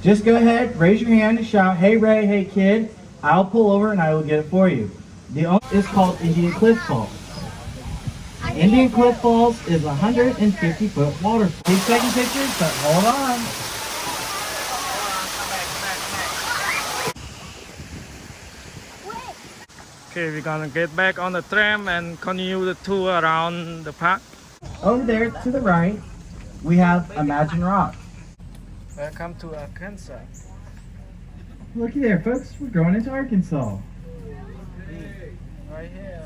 Just go ahead, raise your hand and shout, "Hey Ray, hey kid." I'll pull over and I will get it for you. The only is called Indian Cliff Falls. Indian Cliff Falls is a 150-foot waterfall. Keep taking pictures, but hold on. Okay, we're gonna get back on the tram and continue the tour around the park. Over there to the right, we have Imagine Rock. Welcome to Arkansas. Looky there, folks. We're going into Arkansas. Right here.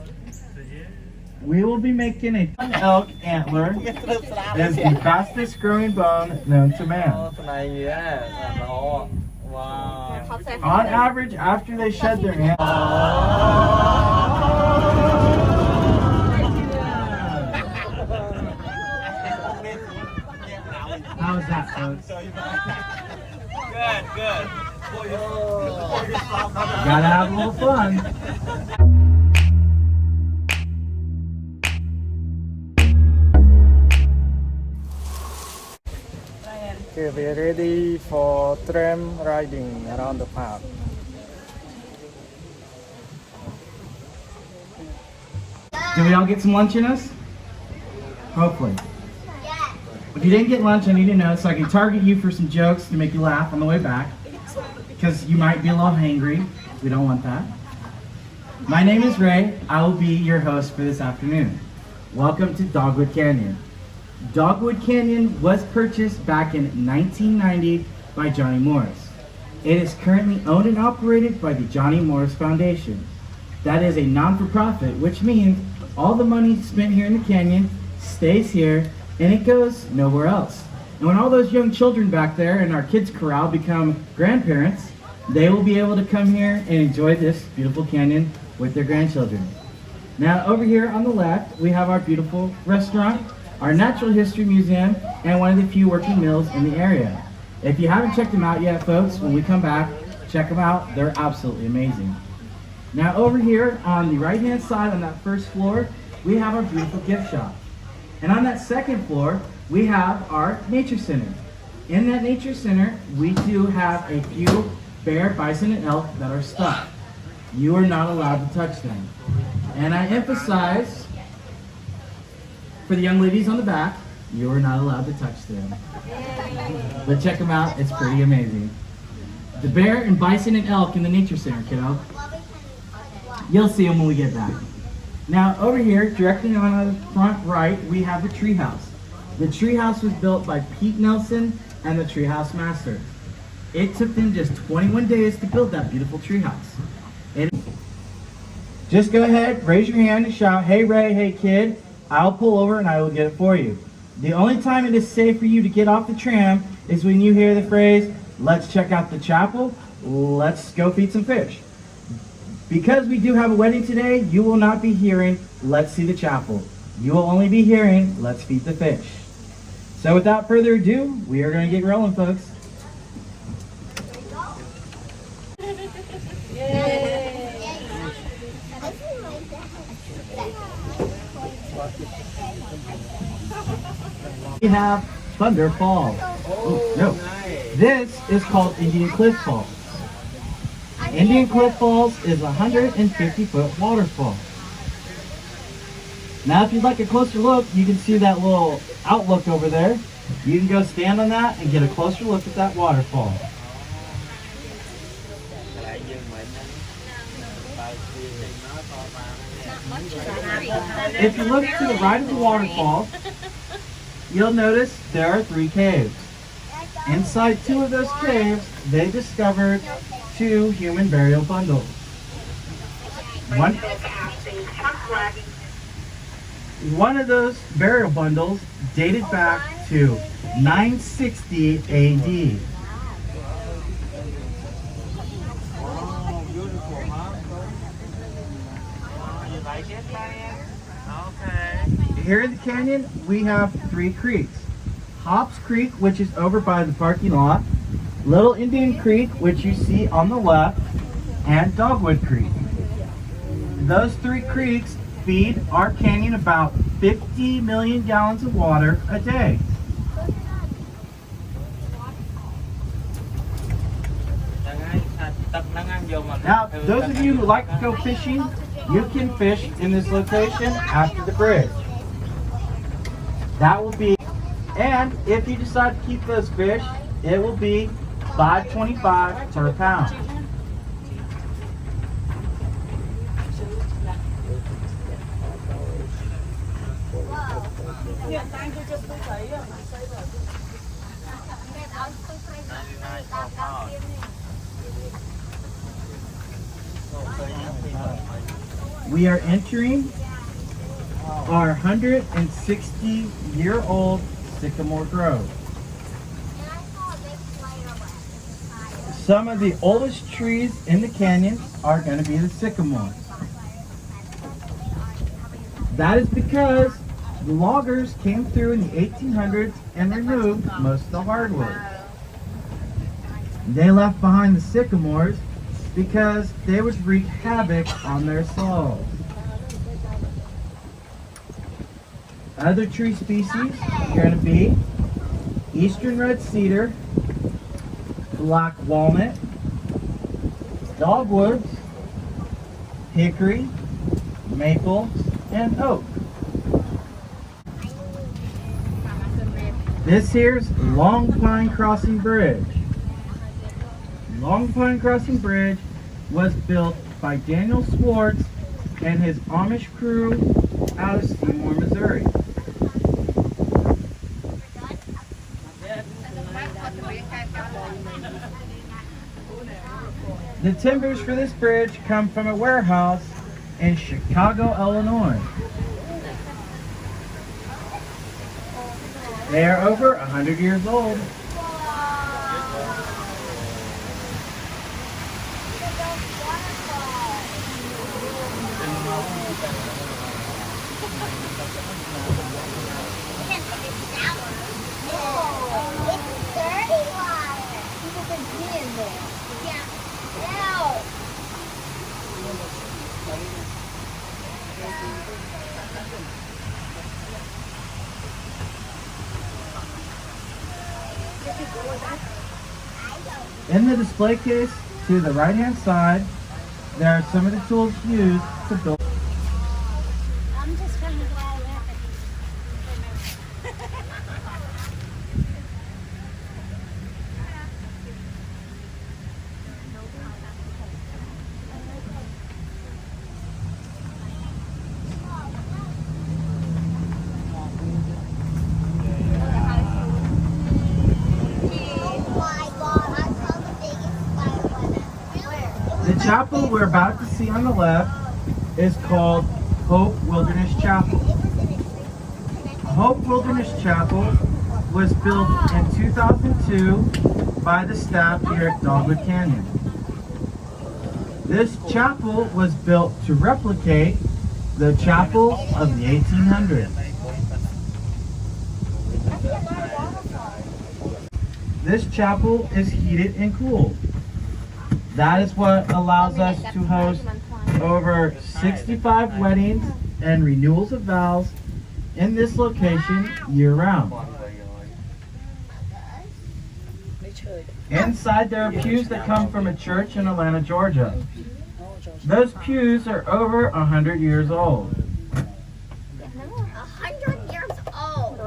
We will be making a elk antler. It is the fastest growing bone known to man. Wow. On average, after they shed their antler, how was that, folks? Good. Gotta have a little fun. Okay, we're ready for tram riding around the park. Did we all get some lunch in us? Hopefully. If you didn't get lunch, I need to know so I can target you for some jokes to make you laugh on the way back. Because you might be a little hangry. We don't want that. My name is Ray. I will be your host for this afternoon. Welcome to Dogwood Canyon. Dogwood Canyon was purchased back in 1990 by Johnny Morris. It is currently owned and operated by the Johnny Morris Foundation. That is a non-for-profit, which means all the money spent here in the canyon stays here and it goes nowhere else. And when all those young children back there in our kids corral become grandparents, they will be able to come here and enjoy this beautiful canyon with their grandchildren. Now over here on the left, we have our beautiful restaurant, our natural history museum, and one of the few working mills in the area. If you haven't checked them out yet, folks, when we come back, check them out. They're absolutely amazing. Now over here on the right-hand side on that first floor, we have our beautiful gift shop. And on that second floor, we have our nature center. In that nature center, we do have a few bear, bison, and elk that are stuck. You are not allowed to touch them. And I emphasize, for the young ladies on the back, you are not allowed to touch them. But check them out, it's pretty amazing. The bear and bison and elk in the nature center, kiddo. You'll see them when we get back. Now over here, directly on the front right, we have the treehouse. The treehouse was built by Pete Nelson and the Treehouse Master. It took them just 21 days to build that beautiful treehouse. Just go ahead, raise your hand and shout, "Hey Ray, hey kid." I'll pull over and I will get it for you. The only time it is safe for you to get off the tram is when you hear the phrase, "Let's check out the chapel, let's go feed some fish." Because we do have a wedding today, you will not be hearing, "Let's see the chapel." You will only be hearing, "Let's feed the fish." So without further ado, we are going to get rolling, folks. We have Thunder Falls. Oh, no. This is called Indian Cliff Falls. Indian Cliff Falls is a 150-foot waterfall. Now if you'd like a closer look, you can see that little outlook over there. You can go stand on that and get a closer look at that waterfall. If you look to the right of the waterfall, you'll notice there are 3 caves. Inside 2 of those caves, they discovered 2 human burial bundles. One of those burial bundles dated back to 960 AD. Here in the canyon, we have 3 creeks. Hobbs Creek, which is over by the parking lot, Little Indian Creek, which you see on the left, and Dogwood Creek. Those 3 creeks feed our canyon about 50 million gallons of water a day. Now, those of you who like to go fishing, you can fish in this location after the bridge. That will be, and if you decide to keep those fish, it will be $5.25 per pound. We are entering our 160-year-old sycamore grove. Some of the oldest trees in the canyon are going to be the sycamore. That is because the loggers came through in the 1800s and removed most of the hardwood. They left behind the sycamores because they would wreak havoc on their soil. Other tree species are going to be eastern red cedar, black walnut, dogwoods, hickory, maple, and oak. This here's Long Pine Crossing Bridge. Long Pine Crossing Bridge was built by Daniel Swartz and his Amish crew out of Seymour, Missouri. The timbers for this bridge come from a warehouse in Chicago, Illinois. They are over 100 years old. In the display case to the right hand side, there are some of the tools used to build. I'm just kind of glad The chapel we're about to see on the left is called Hope Wilderness Chapel. Hope Wilderness Chapel was built in 2002 by the staff here at Dogwood Canyon. This chapel was built to replicate the chapels of the 1800s. This chapel is heated and cooled. That is what allows us to host over 65 weddings and renewals of vows in this location year-round. Inside there are pews that come from a church in Atlanta, Georgia. Those pews are over 100 years old. 100 years old.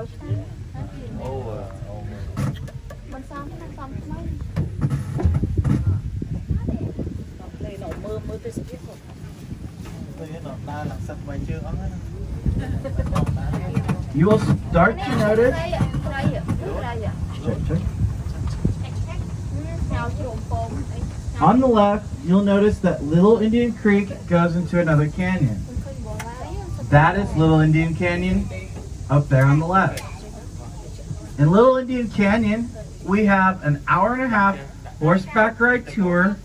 You will start to notice. Check. On the left, you'll notice that Little Indian Creek goes into another canyon. That is Little Indian Canyon up there on the left. In Little Indian Canyon, we have an hour-and-a-half horseback ride tour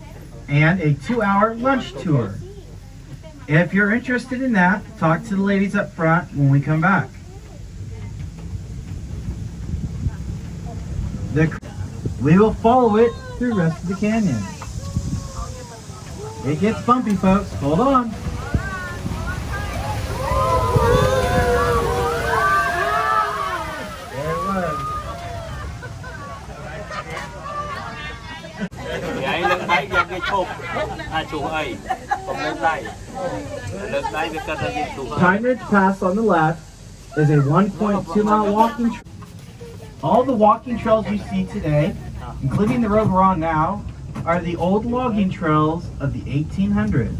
and a 2-hour lunch tour. If you're interested in that, talk to the ladies up front when we come back. We will follow it through the rest of the canyon. It gets bumpy, folks. Hold on. There it was. đáy ra cái chụp chụp ấy không lên đây với các cái chụp Pine Ridge Pass on the left is a 1.2-mile walking trail. All the walking trails you see today, including the road we're on now, are the old logging trails of the 1800s.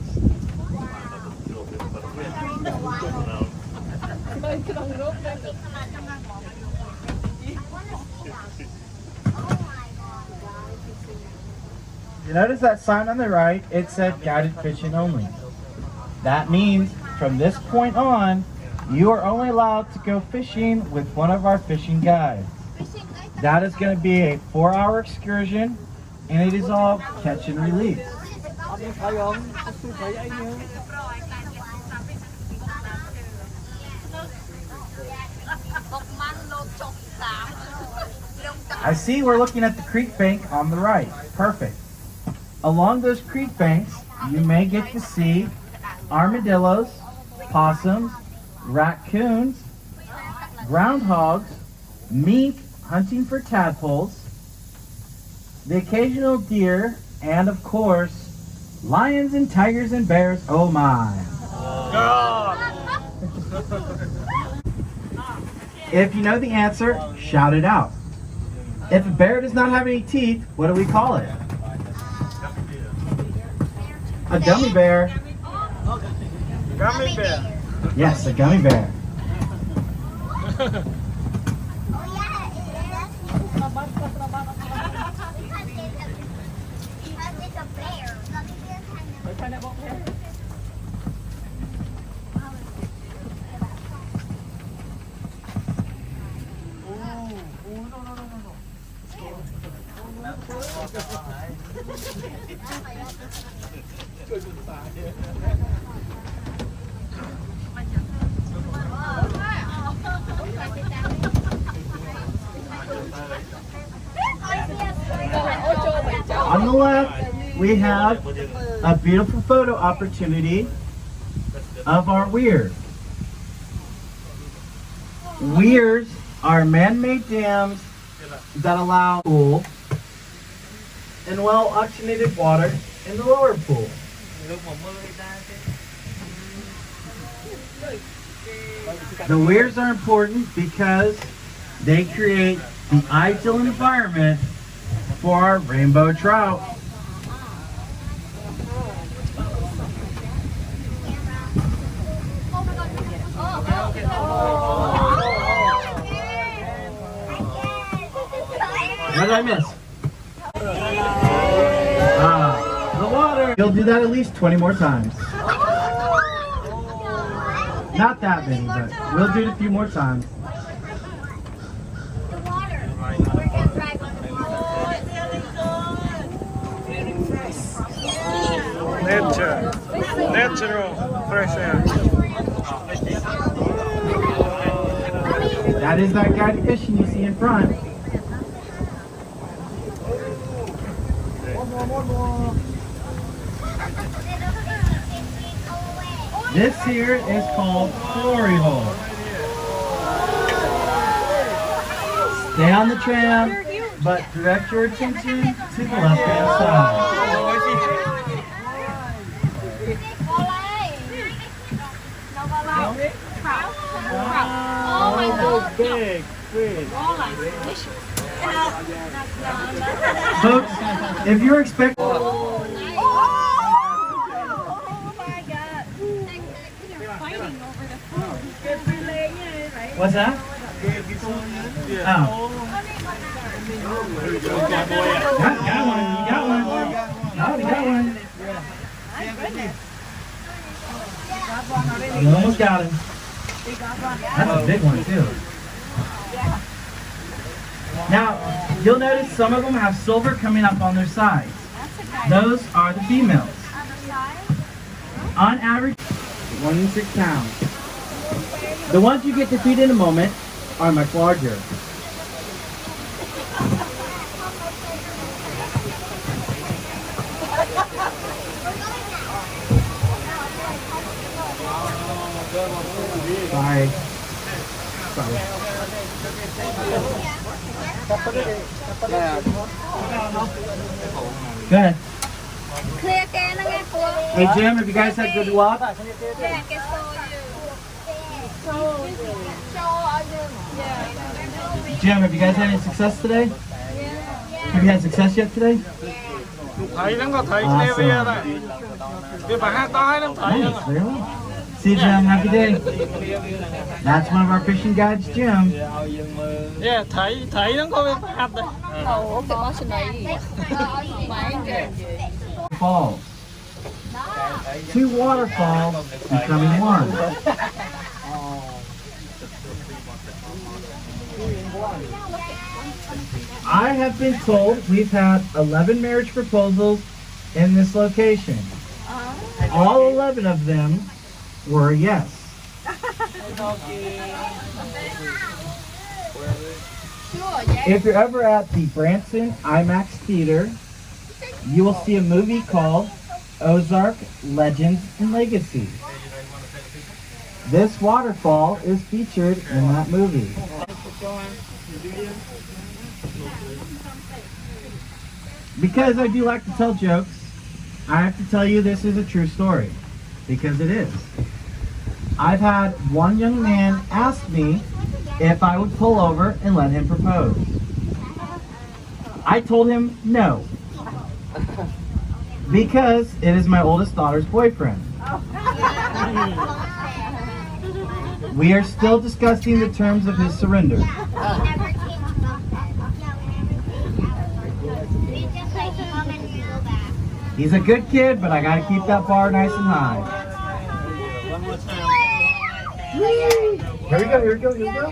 You notice that sign on the right? It said guided fishing only. That means from this point on, you are only allowed to go fishing with one of our fishing guides. That is going to be a 4-hour excursion, and it is all catch and release. I see we're looking at the creek bank on the right. Perfect. Along those creek banks, you may get to see armadillos, possums, raccoons, groundhogs, mink hunting for tadpoles, the occasional deer, and of course, lions and tigers and bears. Oh my. If you know the answer, shout it out. If a bear does not have any teeth, what do we call it? A gummy bear. Gummy bear. Yes, a gummy bear. On the left, we have a beautiful photo opportunity of our weirs. Weirs are man-made dams that allow cool and well-oxygenated water in the lower pool. The weirs are important because they create the ideal environment for our rainbow trout. What did I miss? The water. You'll do that at least 20 more times. Not that many, but we'll do it a few more times. Natural fresh air. That is that guided fishing you see in front. This here is called glory hole. Stay on the tram, but direct your attention to the left-hand side. Oh, big fish. Folks, if you're expecting... What's that? Oh. Got one. You got one. Oh, you got one. You almost got him. That's a big one, too. Now, you'll notice some of them have silver coming up on their sides. Those are the females. On average, 1 in 6 pounds. The ones you get to feed in a moment are much larger. Sorry. Go ahead. Hey Jim, have you guys had good luck? Yeah, cái Jim, have you guys had any success today? Have you had success yet today? Thấy nó có thấy cái bia này. Cái bà hát to nó thấy Nice, very well. See you, Jim. Happy day. That's one of our fishing guides, Jim. Yeah, thấy nó có cái hát đây. Falls. Two waterfalls becoming one. I have been told we've had 11 marriage proposals in this location. All 11 of them were a yes. If you're ever at the Branson IMAX Theater, you will see a movie called Ozark Legends and Legacy. This waterfall is featured in that movie. Because I do like to tell jokes, I have to tell you this is a true story. Because it is. I've had one young man ask me if I would pull over and let him propose. I told him no. Because it is my oldest daughter's boyfriend. We are still discussing the terms of his surrender. He's a good kid, but I gotta keep that bar nice and high. Here we go, here we go, here we go.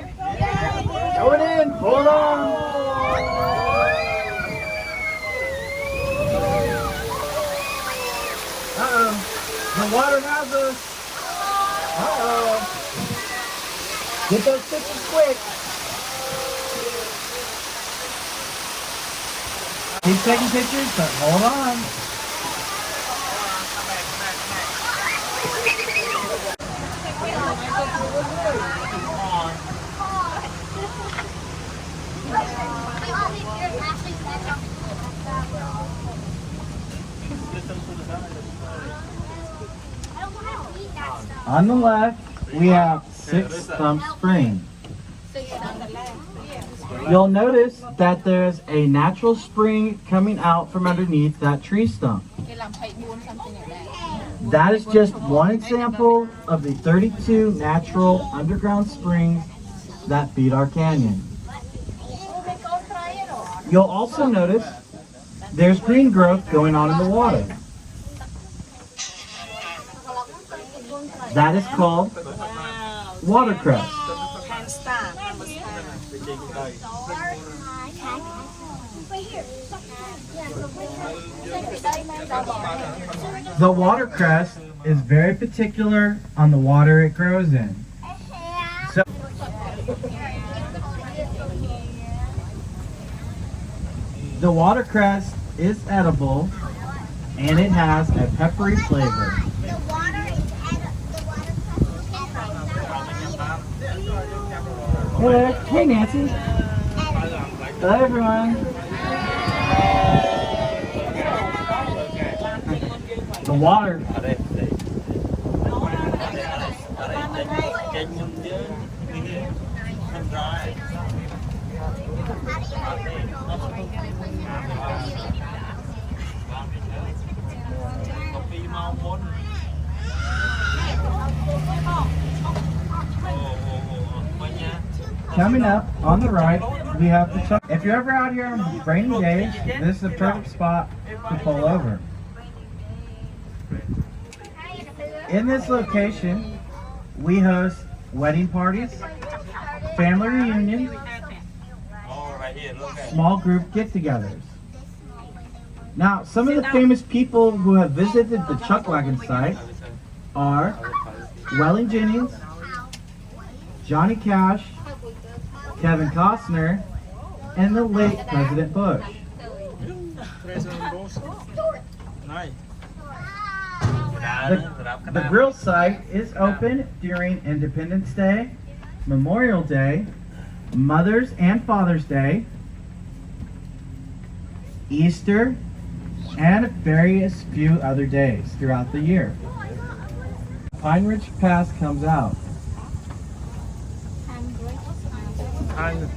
Going in, hold on. Uh-oh, the water has us. Uh-oh. Get those stitches quick. Keep taking pictures, but hold on. On the left, we have Six Thumb Spring. You'll notice that there's a natural spring coming out from underneath that tree stump. That is just one example of the 32 natural underground springs that feed our canyon. You'll also notice there's green growth going on in the water. That is called watercress. The watercress is very particular on the water it grows in. So, the watercress is edible and it has a peppery flavor. Hello. Hey Nancy. Hello everyone. The water. Coming up on the right, we have the truck. If you're ever out here on rainy days, this is a perfect spot to pull over. In this location, we host wedding parties, family reunions, small group get-togethers. Now, some of the famous people who have visited the Chuck Wagon site are Welling Jennings, Johnny Cash, Kevin Costner, and the late President Bush. The grill site is open during Independence Day, Memorial Day, Mother's and Father's Day, Easter, and various few other days throughout the year. Pine Ridge Pass comes out. And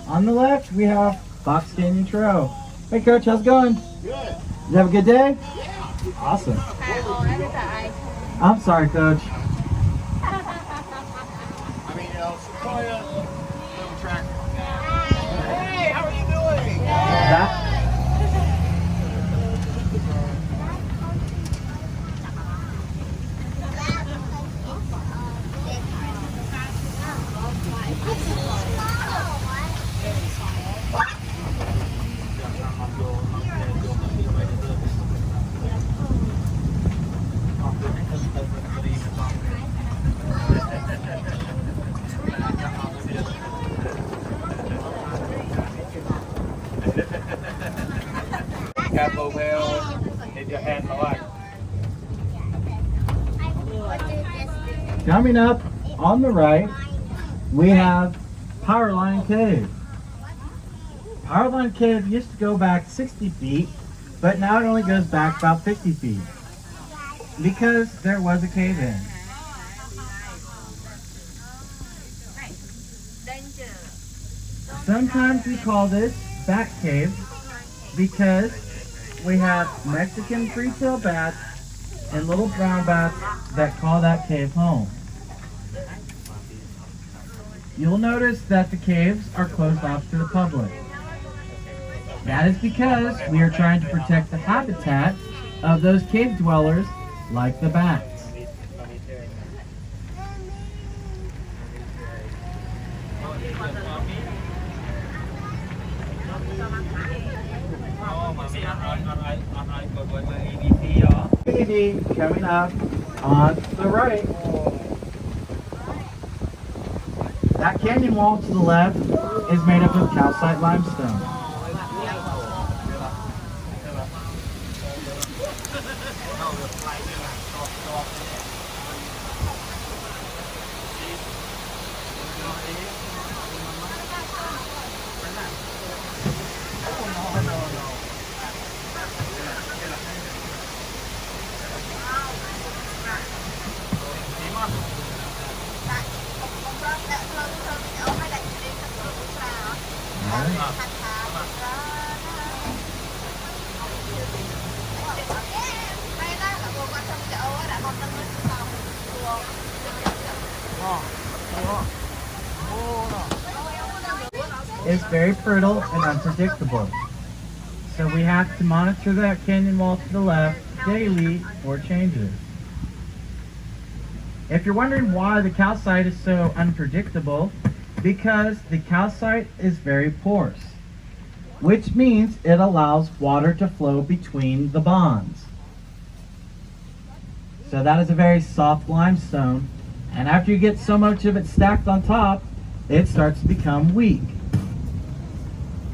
On the left, we have Fox Canyon Trail. Hey, Coach, how's it going? Good. You have a good day? Yeah. Awesome. I'm sorry, Coach. Hey, how are you doing? That Capo Bell, if your hand alive. Coming up on the right, we have Powerline Cave. Powerline Cave used to go back 60 feet, but now it only goes back about 50 feet because there was a cave in. Sometimes we call this Bat Cave because we have Mexican free-tail bats and little brown bats that call that cave home. You'll notice that the caves are closed off to the public. That is because we are trying to protect the habitat of those cave dwellers like the bats. Coming up on the right. That canyon wall to the left is made up of calcite limestone. It's very brittle and unpredictable. So we have to monitor that canyon wall to the left daily for changes. If you're wondering why the calcite is so unpredictable, because the calcite is very porous, which means it allows water to flow between the bonds. So that is a very soft limestone, and after you get so much of it stacked on top, it starts to become weak,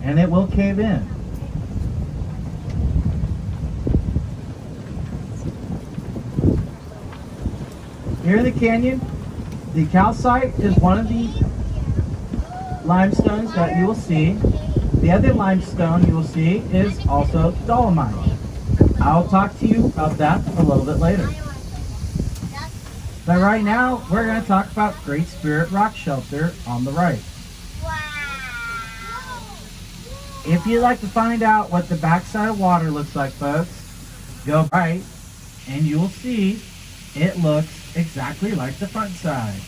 and it will cave in. Here in the canyon, the calcite is one of the limestones that you will see. The other limestone you will see is also dolomite. I'll talk to you about that a little bit later. But right now, we're going to talk about Great Spirit Rock Shelter on the right. If you'd like to find out what the backside of water looks like, folks, go right and you will see it looks exactly like the front side.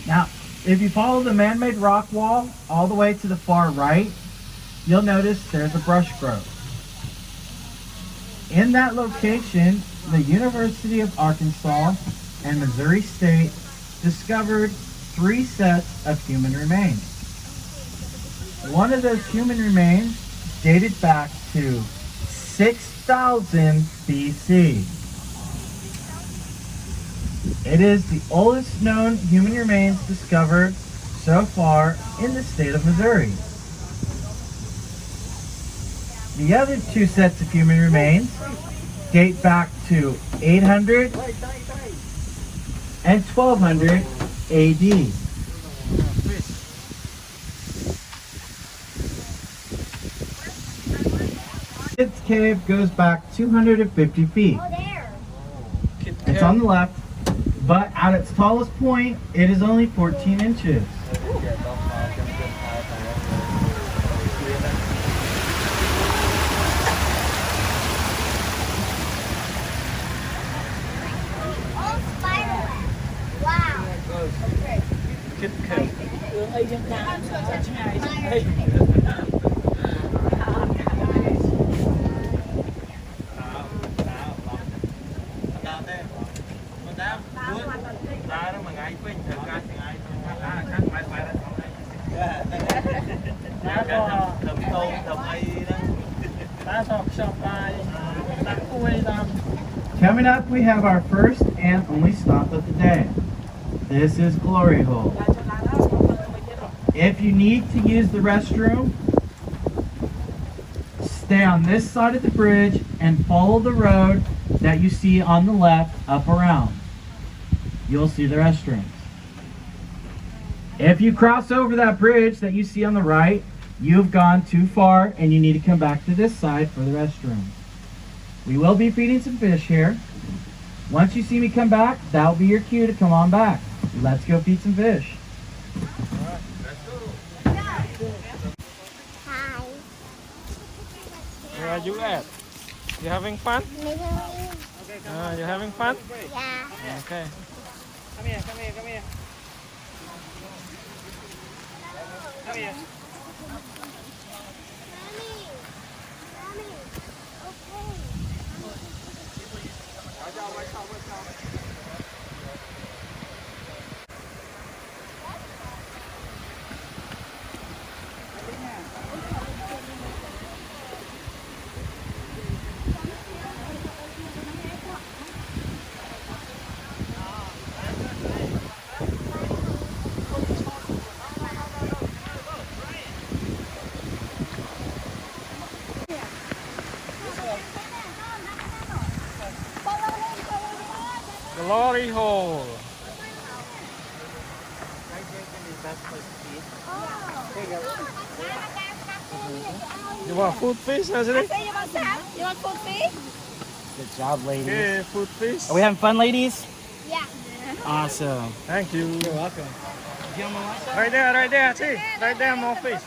Now, if you follow the man-made rock wall all the way to the far right, you'll notice there's a brush growth. In that location, the University of Arkansas and Missouri State discovered 3 sets of human remains. One of those human remains dated back to 6,000 BC. It is the oldest known human remains discovered so far in the state of Missouri. The other two sets of human remains date back to 800 and 1200 AD. This cave goes back 250 feet. Oh, there. It's on the left, but at its tallest point, it is only 14 inches. Oh, spiderweb. Wow. Coming up, we have our first and only stop of the day. This is Glory Hole. If you need to use the restroom, stay on this side of the bridge and follow the road that you see on the left up around. You'll see the restrooms. If you cross over that bridge that you see on the right, you've gone too far and you need to come back to this side for the restroom. We will be feeding some fish here. Once you see me come back, that'll be your cue to come on back. Let's go feed some fish. Hi. Where are you at? You having fun? Maybe. You having fun? Yeah. Okay. Come here, come here, come here. Come here. Mommy. Okay. Glory hole. You want food fish, Nazari? You want some? You want food fish? Good job, ladies. Okay, food fish. Are we having fun, ladies? Yeah. Awesome. Thank you. You're welcome. Right there, see? Right there, more fish.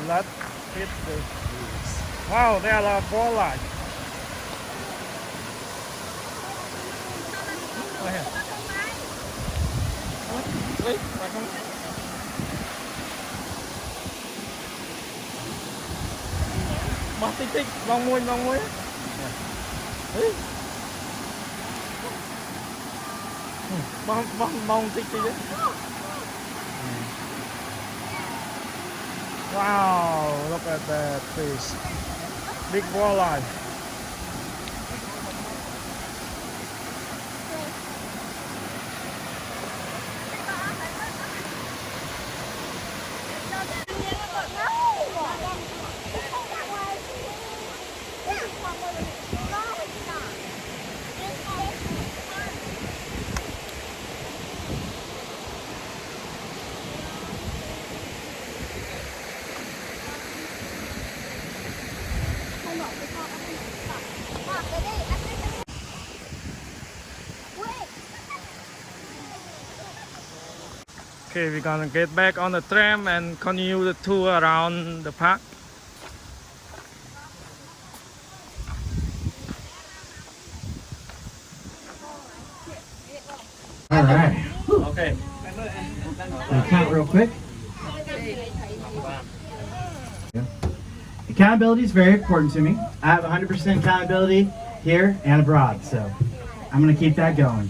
Let's feed the fish. Wow, there are walleye. Go ahead. Wait, bóc tích tích, vòng môi. Đấy. Bong tích tích đấy. Wow, look at that fish. Big walleye. Okay, we're gonna get back on the tram and continue the tour around the park. All right. Okay. Gonna count real quick. Accountability is very important to me. I have 100% accountability here and abroad, so I'm gonna keep that going.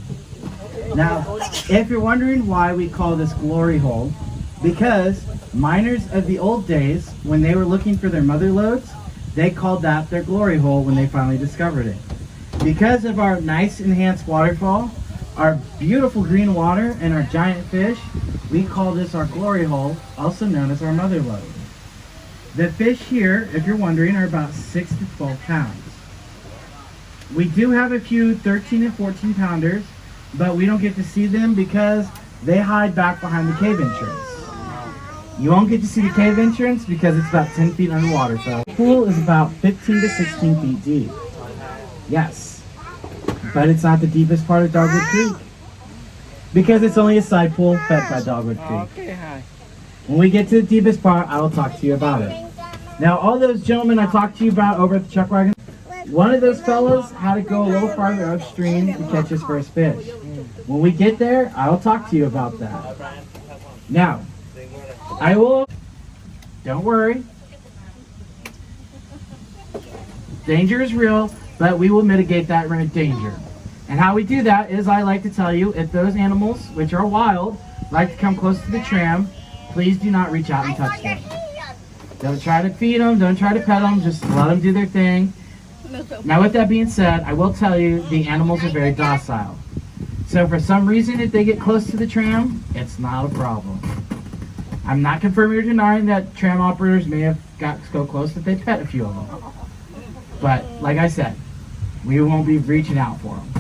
Now, if you're wondering why we call this glory hole, because miners of the old days, when they were looking for their mother lodes, they called that their glory hole when they finally discovered it. Because of our nice enhanced waterfall, our beautiful green water, and our giant fish, we call this our glory hole, also known as our mother lode. The fish here, if you're wondering, are about 6 to 12 pounds. We do have a few 13 and 14 pounders, but we don't get to see them because they hide back behind the cave entrance. You won't get to see the cave entrance because it's about 10 feet underwater. So the pool is about 15 to 16 feet deep. Yes, but it's not the deepest part of Dogwood Creek because it's only a side pool fed by Dogwood Creek. Okay, hi. When we get to the deepest part, I will talk to you about it. Now, all those gentlemen I talked to you about over at the chuck wagon, one of those fellas had to go a little farther upstream to catch his first fish. When we get there, I will talk to you about that. Now, I will, don't worry. Danger is real, but we will mitigate that danger. And how we do that is I like to tell you, if those animals, which are wild, like to come close to the tram, please do not reach out and touch them. Don't try to feed them, don't try to pet them, just let them do their thing. Now with that being said, I will tell you the animals are very docile. So for some reason, if they get close to the tram, it's not a problem. I'm not confirming or denying that tram operators may have got to go close if they pet a few of them. But like I said, we won't be reaching out for them.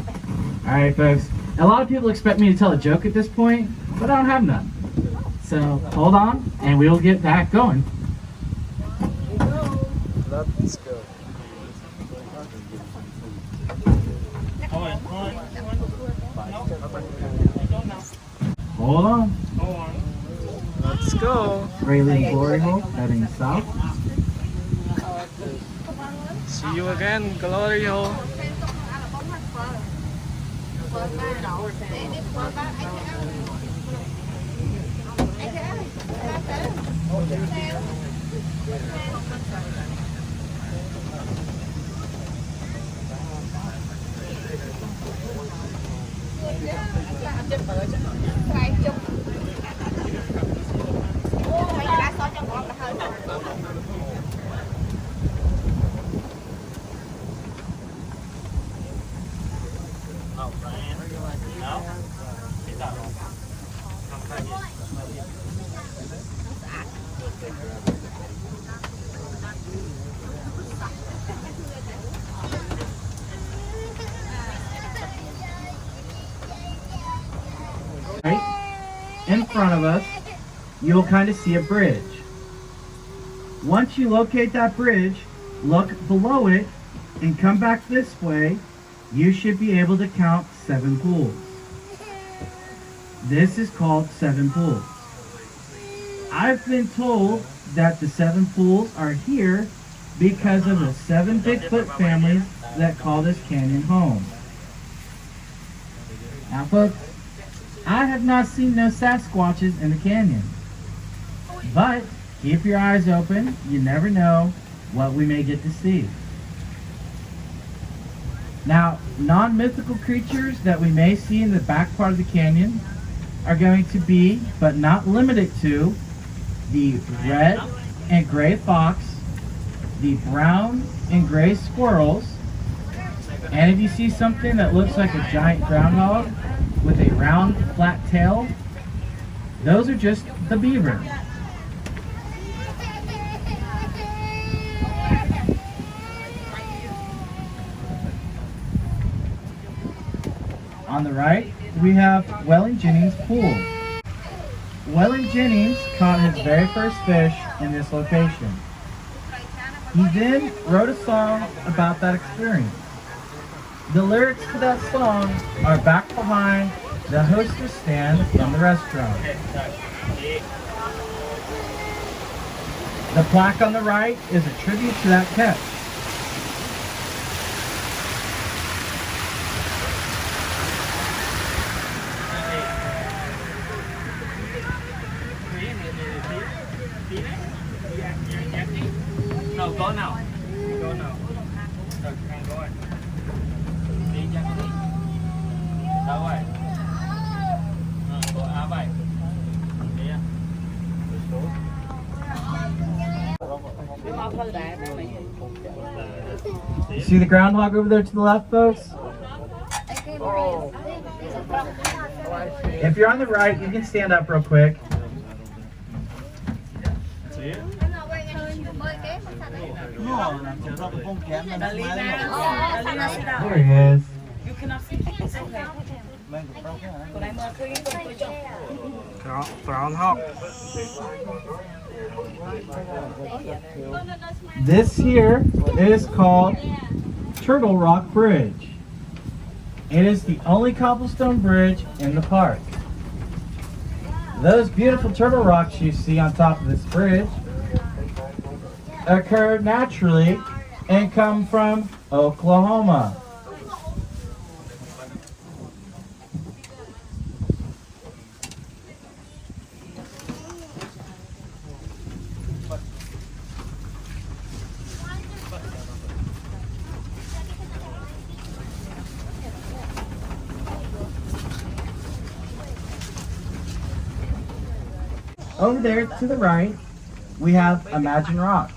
All right, folks. A lot of people expect me to tell a joke at this point, but I don't have none. So hold on, and we'll get back going. Let's go. Hold on. Let's go. Raylene Glory Hole heading south. See you again, Glory Hole. Right in front of us, you'll kind of see a bridge. Once you locate that bridge, look below it and come back this way. You should be able to count 7 pools. This is called 7 pools. I've been told that the 7 pools are here because of the 7 Bigfoot families that call this canyon home. Now folks, I have not seen no Sasquatches in the canyon. But keep your eyes open. You never know what we may get to see. Now, non-mythical creatures that we may see in the back part of the canyon are going to be, but not limited to, the red and gray fox, the brown and gray squirrels, and if you see something that looks like a giant groundhog with a round, flat tail, those are just the beaver. On the right, we have Welling Jennings Pool. Welling Jennings caught his very first fish in this location. He then wrote a song about that experience. The lyrics to that song are back behind the hostess stand in the restaurant. The plaque on the right is a tribute to that catch. Đâu có nào. Có nào. Rồi ăn coi. Đi chắc đi. Đâu rồi? Có á vậy. Đi á. You see the groundhog over there to the left, folks? If you're on the right, you can stand up real quick. I'm not wearing any shoes. There he is. Groundhog. This here is called Turtle Rock Bridge. It is the only cobblestone bridge in the park. Those beautiful turtle rocks you see on top of this bridge occur naturally and come from Oklahoma. Over there to the right, we have Imagine Rock.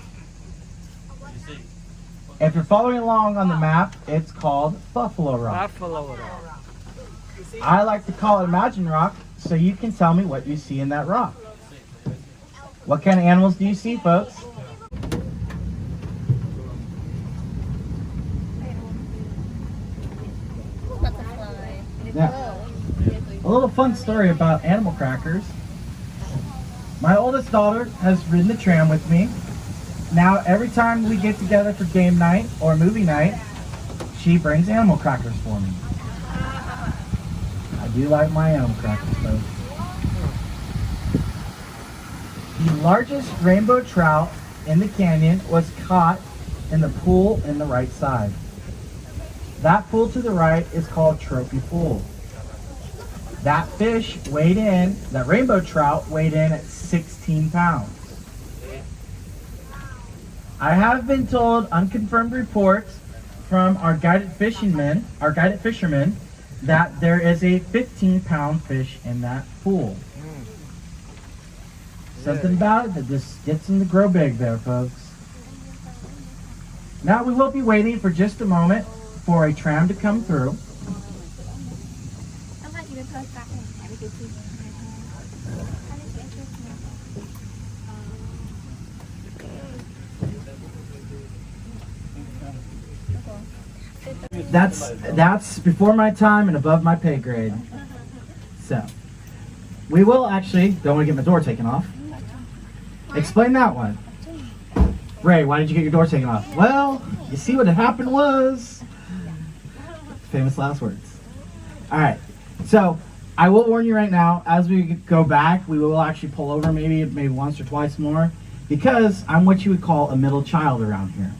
If you're following along on the map, it's called Buffalo Rock. Buffalo Rock. I like to call it Imagine Rock so you can tell me what you see in that rock. What kind of animals do you see, folks? Now, a little fun story about animal crackers. My oldest daughter has ridden the tram with me. Now, every time we get together for game night or movie night, she brings animal crackers for me. I do like my animal crackers, folks. The largest rainbow trout in the canyon was caught in the pool in the right side. That pool to the right is called Trophy Pool. That fish weighed in, that rainbow trout weighed in at 16 pounds. I have been told unconfirmed reports from our guided fishermen, that there is a 15-pound fish in that pool. Something about it that just gets them to grow big there, folks. Now we will be waiting for just a moment for a tram to come through. That's before my time and above my pay grade. So, we will actually, don't want to get my door taken off. Explain that one. Ray, why did you get your door taken off? Well, you see what had happened was, famous last words. All right, so I will warn you right now, as we go back, we will actually pull over maybe once or twice more, because I'm what you would call a middle child around here.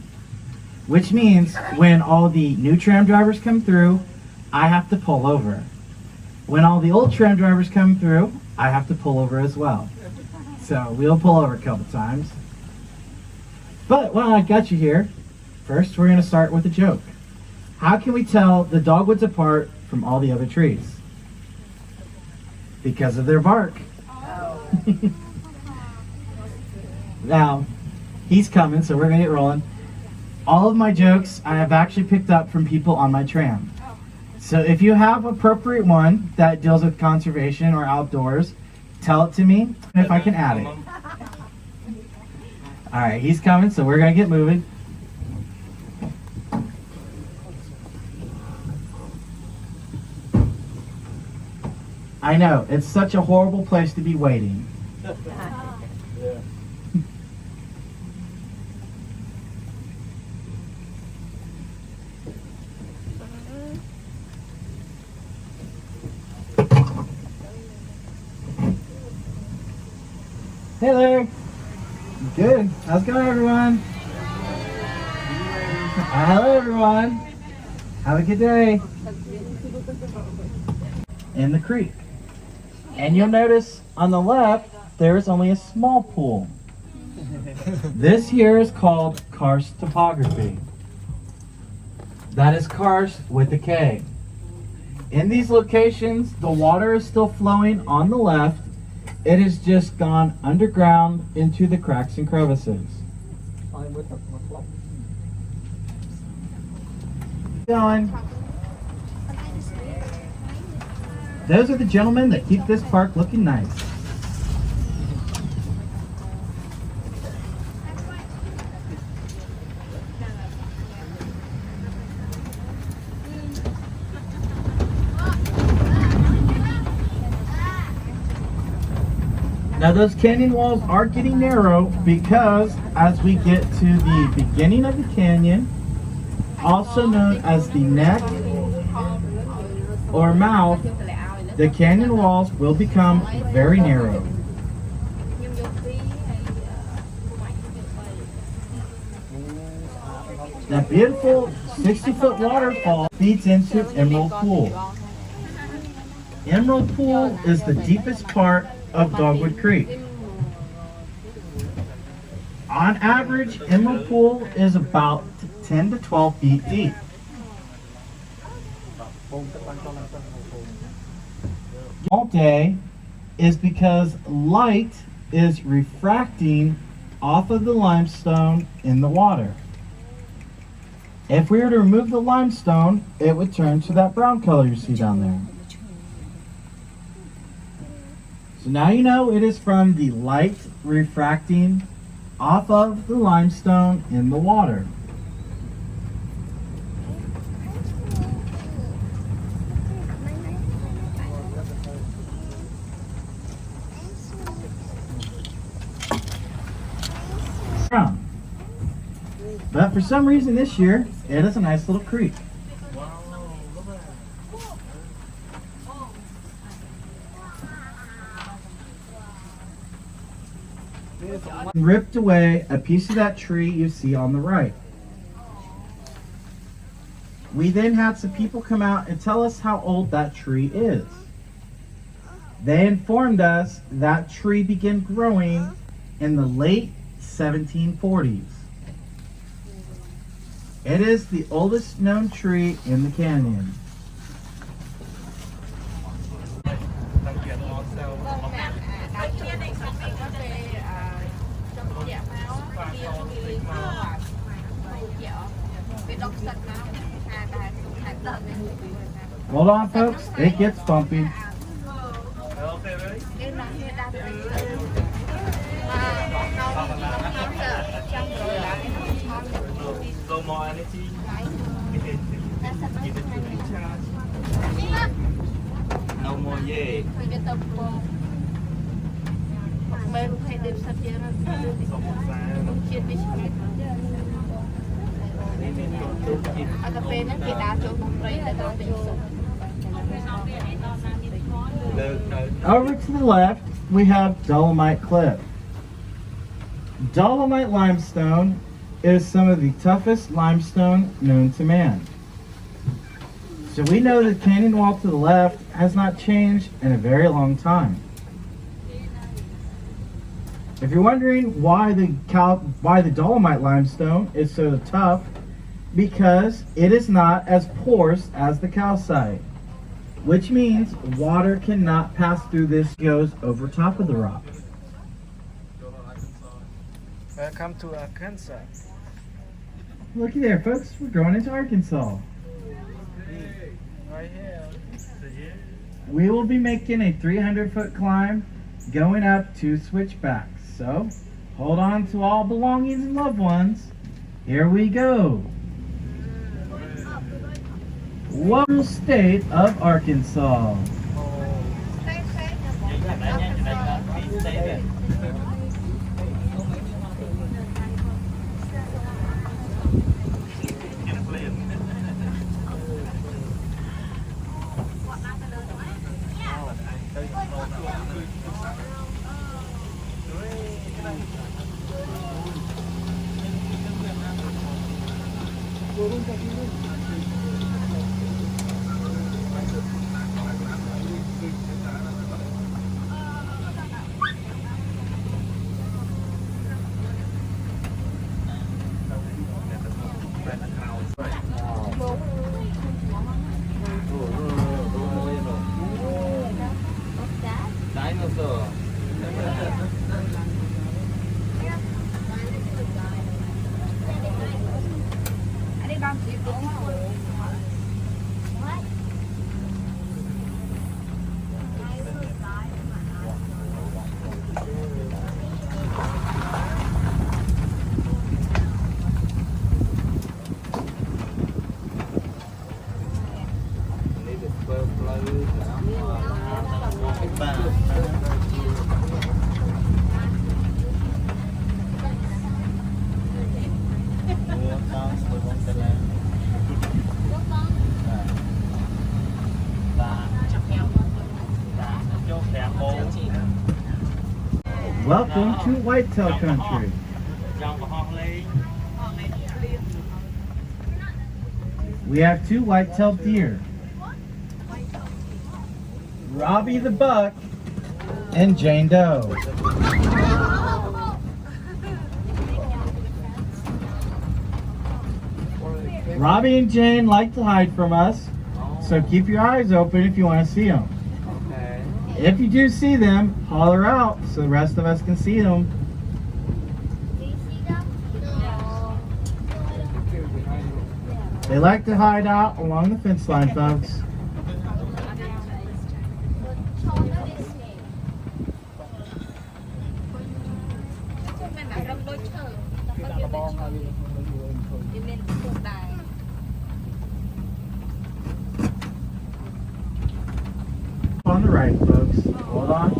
Which means when all the new tram drivers come through, I have to pull over. When all the old tram drivers come through, I have to pull over as well. So we'll pull over a couple times. But while I got you here, first we're going to start with a joke. How can we tell the dogwoods apart from all the other trees? Because of their bark. Now, he's coming, so we're going to get rolling. All of my jokes I have actually picked up from people on my tram. So if you have an appropriate one that deals with conservation or outdoors, tell it to me if I can add it. Alright, he's coming, so we're going to get moving. I know, it's such a horrible place to be waiting. Hey Larry. Good. How's it going, everyone? Hello, everyone. Have a good day. In the creek. And you'll notice on the left, there is only a small pool. This here is called karst topography. That is karst with a K. In these locations, the water is still flowing on the left. It has just gone underground into the cracks and crevices. Going. Those are the gentlemen that keep this park looking nice. Now those canyon walls are getting narrow because as we get to the beginning of the canyon, also known as the neck or mouth, the canyon walls will become very narrow. That beautiful 60-foot waterfall feeds into Emerald Pool. Emerald Pool is the deepest part of Dogwood Creek. On average, Emerald Pool is about 10 to 12 feet deep. All day is because light is refracting off of the limestone in the water. If we were to remove the limestone, it would turn to that brown color you see down there. So now you know it is from the light refracting off of the limestone in the water. But for some reason this year, it is a nice little creek. Ripped away a piece of that tree you see on the right. We then had some people come out and tell us how old that tree is. They informed us that tree began growing in the late 1740s. It is the oldest known tree in the canyon. Hold on, folks, it gets bumpy. No more yay. Over to the left, we have Dolomite Cliff. Dolomite limestone is some of the toughest limestone known to man. So we know the canyon wall to the left has not changed in a very long time. If you're wondering why the Dolomite limestone is so tough, because it is not as porous as the calcite, which means water cannot pass through this. It goes over top of the rock. Welcome to Arkansas. Looky there, folks. We're going into Arkansas. Right here. We will be making a 300-foot climb going up 2 switchbacks. So, hold on to all belongings and loved ones. Here we go. Wonderful state of Arkansas. Dinosaur. អ Welcome to Whitetail Country. We have 2 white-tailed deer. Robbie the buck and Jane Doe. Robbie and Jane like to hide from us, so keep your eyes open if you want to see them. Okay. If you do see them, holler out so the rest of us can see them. They like to hide out along the fence line, folks. On the right, folks. Hold on.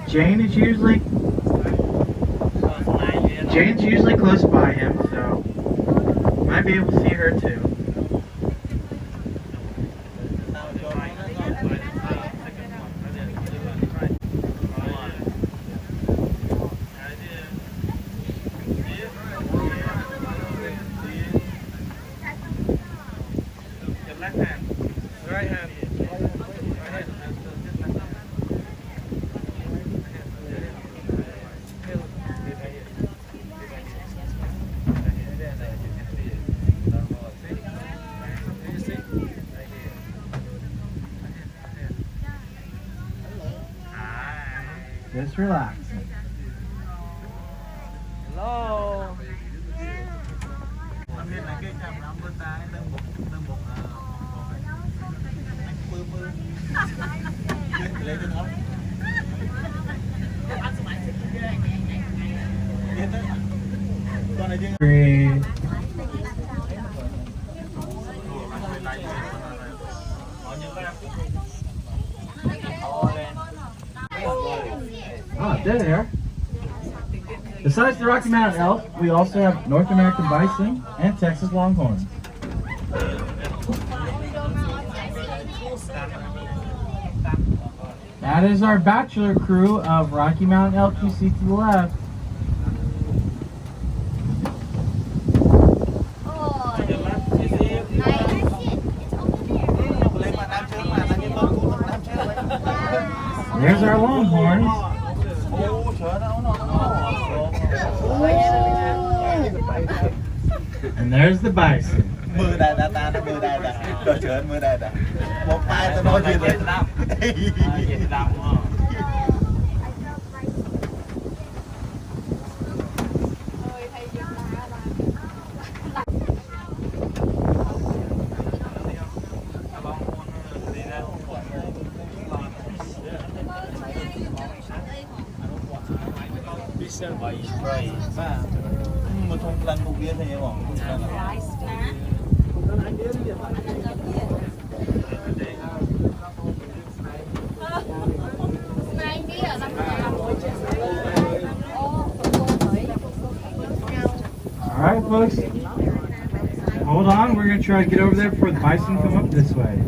Jane's usually close by him, so you might be able to see her too. Right hand. Just relax. Hello. Breathe. Ah, there they are. Besides the Rocky Mountain elk, we also have North American bison and Texas longhorn. That is our bachelor crew of Rocky Mountain elk you see to the left. There's our longhorns. And there's the bison. Mưa đây ta nó mưa đây nè, trời trời mưa đây nè, một tay ta nói gì vậy? Mà không lần một kia thì bọn Alright folks, hold on, we're going to try to get over there before the bison come up this way.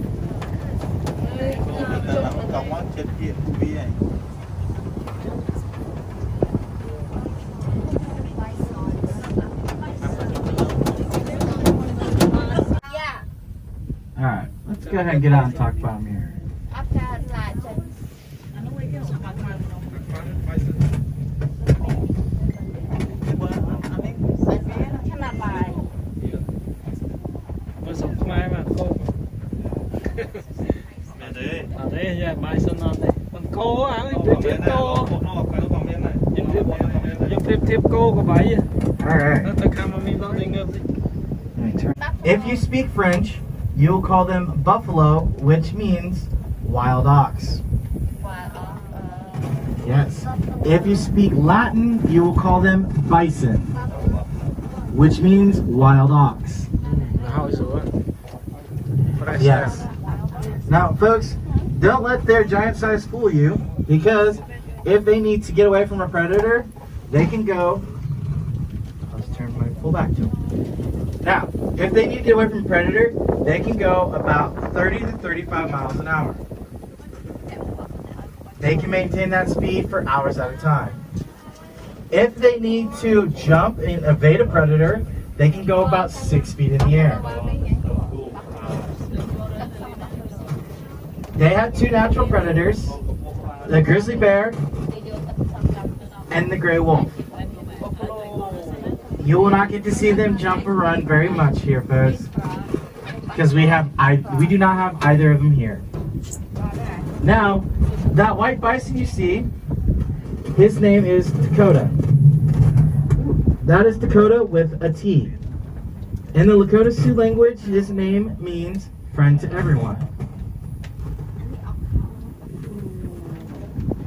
Alright, let's go ahead and get out and talk about them here. Có sống Khmer mà khô. À đấy, dạ, bison on đây. Còn khô á, tiếp khô. Tiếp cô của bãi. Alright. Nó khám mà mình lo đi ngược đi. If you speak French, you will call them buffalo, which means wild ox. Yes. If you speak Latin, you will call them bison, which means wild ox. Yes. Now, folks, don't let their giant size fool you, because if they need to get away from a predator, they can go. Let's turn my full back to them. Now, if they need to get away from a predator, they can go about 30 to 35 miles an hour. they can maintain that speed for hours at a time. If they need to jump and evade a predator, they can go about 6 feet in the air. They have 2 natural predators, the grizzly bear and the gray wolf. You will not get to see them jump or run very much here, folks, because we do not have either of them here. Now, that white bison you see, his name is Dakota. That is Dakota with a T. In the Lakota Sioux language, his name means friend to everyone.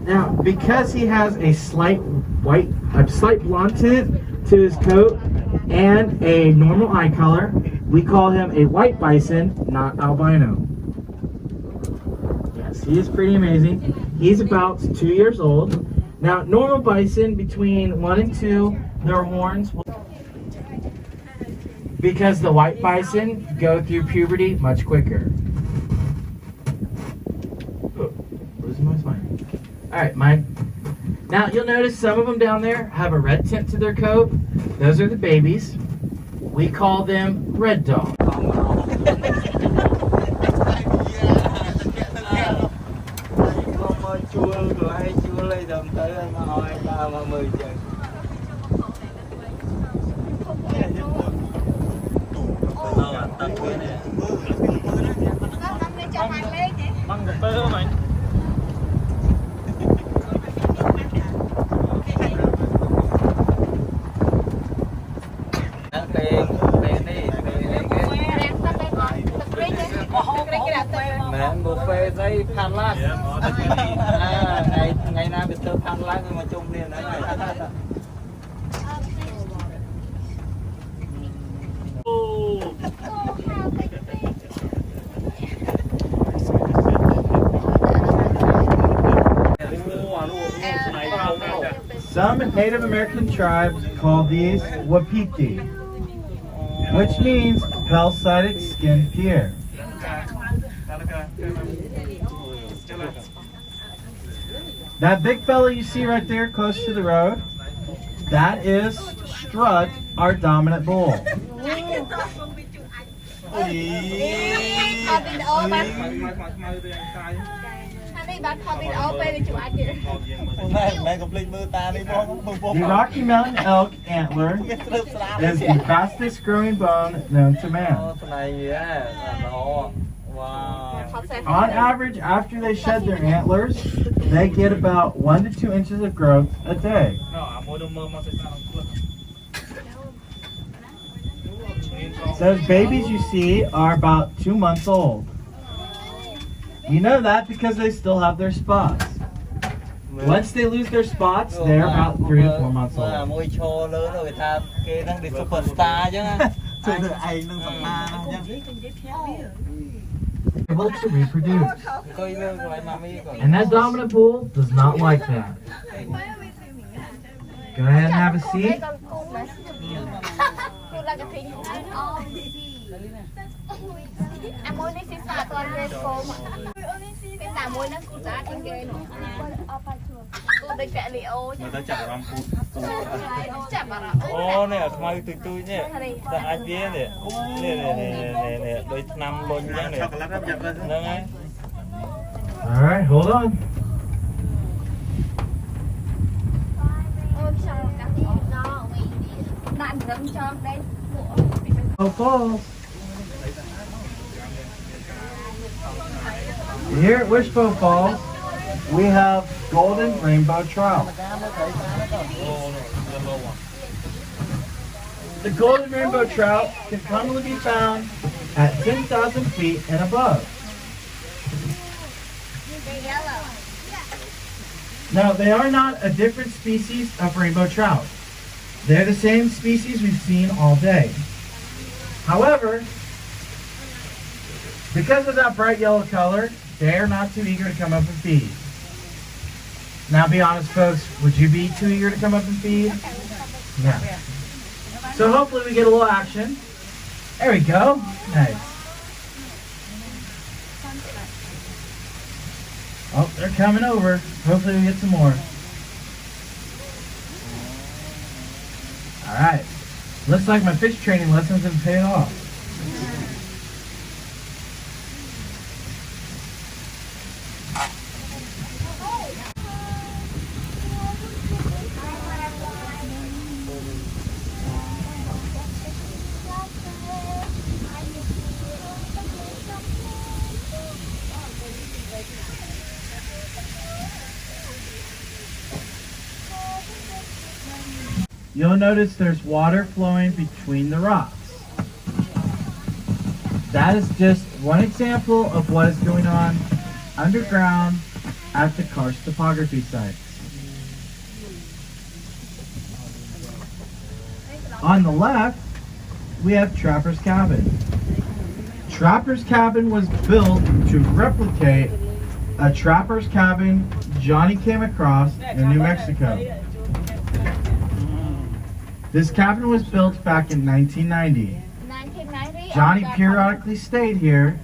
Now, because he has a slight blonde tint to his coat and a normal eye color, we call him a white bison, not albino. Yes, he is pretty amazing. He's about 2 years old. Now, normal bison between 1 and 2, their horns will, because the white bison go through puberty much quicker. Oh, losing my spine. Alright, Mike. Now, you'll notice some of them down there have a red tint to their coat. Those are the babies. We call them red dogs. Băng cà phê không anh? Mẹ buffet giấy phan lát. Ngày nào bị tơ phan lát nhưng mà chung liền đấy này. Some Native American tribes call these wapiti, which means pale-sided skinned deer. That big fella you see right there close to the road, that is Strut, our dominant bull. The Rocky Mountain elk antler is the fastest growing bone known to man. On average, after they shed their antlers, they get about 1 to 2 inches of growth a day. Those babies you see are about 2 months old. You know that because they still have their spots. Once they lose their spots, they're about 3 to 4 months old. Able to reproduce. And that dominant bull does not like that. Go ahead and have a seat. Ô nè, mai tụi tôi nhé. Là anh biết nè. Nè, đôi năm luôn nhá nè. Nâng ấy. All right, hold on. Falls. Here at Wishbone Falls, we have golden rainbow trout. The golden rainbow trout can commonly be found at 10,000 feet and above. Now, they are not a different species of rainbow trout. They're the same species we've seen all day. However, because of that bright yellow color, they're not too eager to come up and feed. Now, be honest, folks, would you be too eager to come up and feed? No. So hopefully we get a little action. There we go. Nice. Oh, they're coming over. Hopefully we get some more. Alright. Looks like my fish training lessons have paid off. You'll notice there's water flowing between the rocks. That is just one example of what is going on underground at the karst topography sites. On the left, we have Trapper's Cabin. Trapper's Cabin was built to replicate a trapper's cabin Johnny came across in New Mexico. This cabin was built back in 1990. 1990. Johnny periodically stayed here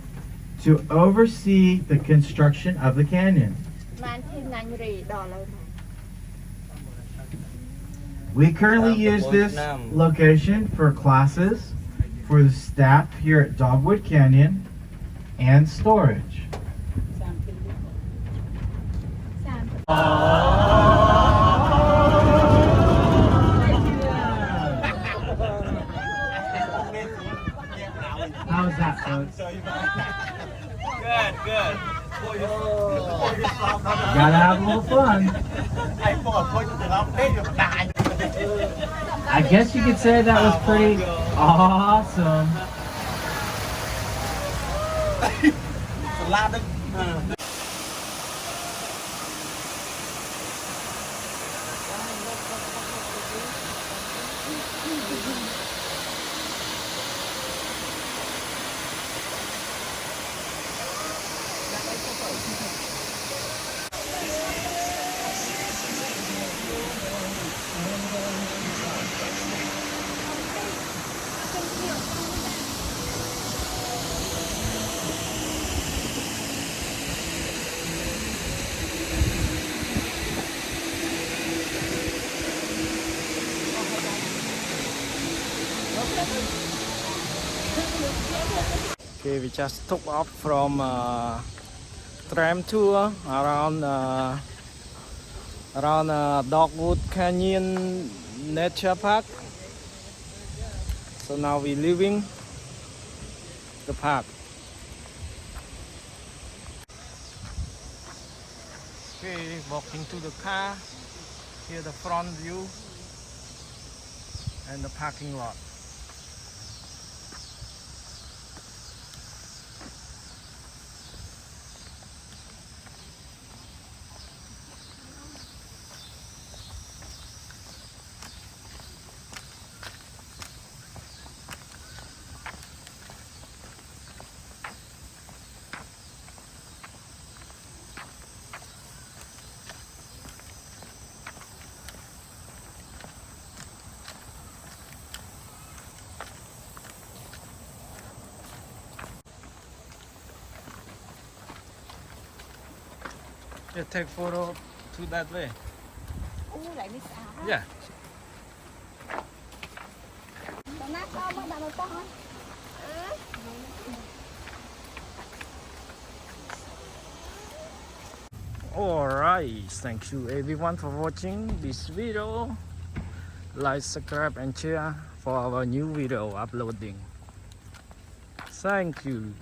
to oversee the construction of the canyon. 1990 $. We currently use this location for classes for the staff here at Dogwood Canyon and storage. How was that, folks? Good. Gotta have a little fun. I guess you could say that was pretty awesome. Okay, we just took off from tram tour around Dogwood Canyon Nature Park. So now we're leaving the park. Okay, walking to the car. Here the front view and the parking lot. You take photo to that way. Lại đi xa. Yeah. Nó nát to mới đặt một con. Alright, thank you everyone for watching this video. Like, subscribe and share for our new video uploading. Thank you.